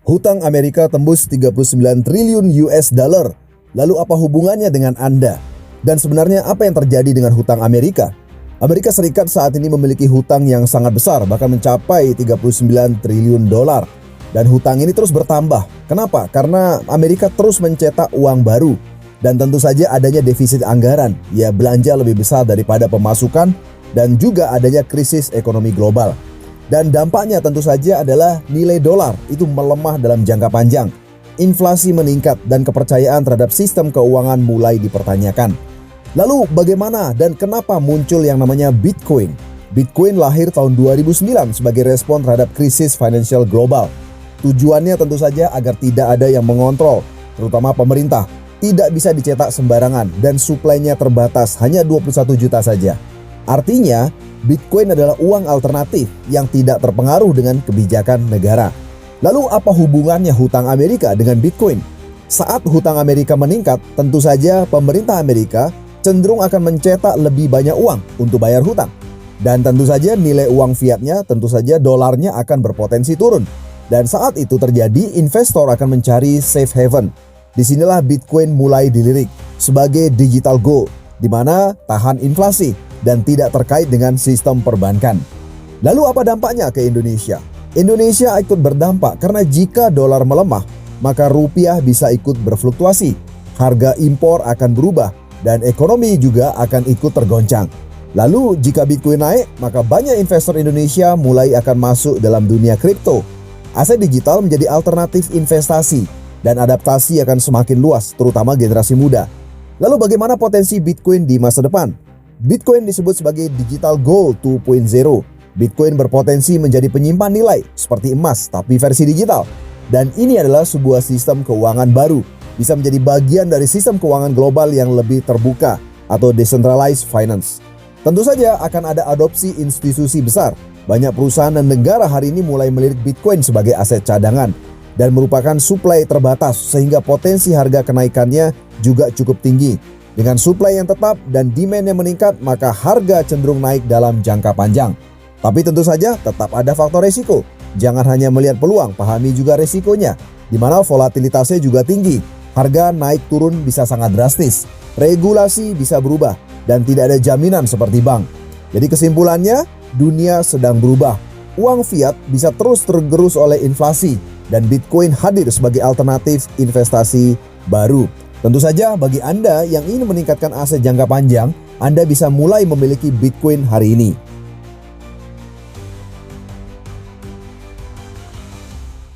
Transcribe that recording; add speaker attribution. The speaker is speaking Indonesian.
Speaker 1: Hutang Amerika tembus 39 triliun US dollar. Lalu apa hubungannya dengan Anda? Dan sebenarnya apa yang terjadi dengan hutang Amerika? Amerika Serikat saat ini memiliki hutang yang sangat besar, bahkan mencapai 39 triliun dolar. Dan hutang ini terus bertambah. Kenapa? Karena Amerika terus mencetak uang baru. Dan tentu saja adanya defisit anggaran, ya belanja lebih besar daripada pemasukan, dan juga adanya krisis ekonomi global. Dan dampaknya tentu saja adalah nilai dolar itu melemah dalam jangka panjang. Inflasi meningkat dan kepercayaan terhadap sistem keuangan mulai dipertanyakan. Lalu bagaimana dan kenapa muncul yang namanya Bitcoin? Bitcoin lahir tahun 2009 sebagai respon terhadap krisis financial global. Tujuannya tentu saja agar tidak ada yang mengontrol, terutama pemerintah. Tidak bisa dicetak sembarangan dan suplainya terbatas, hanya 21 juta saja. Artinya, Bitcoin adalah uang alternatif yang tidak terpengaruh dengan kebijakan negara. Lalu apa hubungannya hutang Amerika dengan Bitcoin? Saat hutang Amerika meningkat, tentu saja pemerintah Amerika cenderung akan mencetak lebih banyak uang untuk bayar hutang. Dan tentu saja nilai uang fiatnya, tentu saja dolarnya akan berpotensi turun. Dan saat itu terjadi, investor akan mencari safe haven. Disinilah Bitcoin mulai dilirik sebagai digital gold, di mana tahan inflasi dan tidak terkait dengan sistem perbankan. Lalu apa dampaknya ke Indonesia? Indonesia ikut berdampak karena jika dolar melemah, maka rupiah bisa ikut berfluktuasi. Harga impor akan berubah dan ekonomi juga akan ikut tergoncang. Lalu jika Bitcoin naik, maka banyak investor Indonesia mulai akan masuk dalam dunia kripto. Aset digital menjadi alternatif investasi dan adaptasi akan semakin luas, terutama generasi muda. Lalu bagaimana potensi Bitcoin di masa depan? Bitcoin disebut sebagai digital gold 2.0. Bitcoin berpotensi menjadi penyimpan nilai seperti emas tapi versi digital. Dan ini adalah sebuah sistem keuangan baru, bisa menjadi bagian dari sistem keuangan global yang lebih terbuka atau decentralized finance. Tentu saja akan ada adopsi institusi besar. Banyak perusahaan dan negara hari ini mulai melirik Bitcoin sebagai aset cadangan dan merupakan suplai terbatas sehingga potensi harga kenaikannya juga cukup tinggi. Dengan suplai yang tetap dan demand yang meningkat, maka harga cenderung naik dalam jangka panjang. Tapi tentu saja tetap ada faktor resiko. Jangan hanya melihat peluang, pahami juga resikonya, di mana volatilitasnya juga tinggi. Harga naik turun bisa sangat drastis. Regulasi bisa berubah dan tidak ada jaminan seperti bank. Jadi kesimpulannya, dunia sedang berubah. Uang fiat bisa terus tergerus oleh inflasi dan Bitcoin hadir sebagai alternatif investasi baru. Tentu saja bagi Anda yang ingin meningkatkan aset jangka panjang, Anda bisa mulai memiliki Bitcoin hari ini.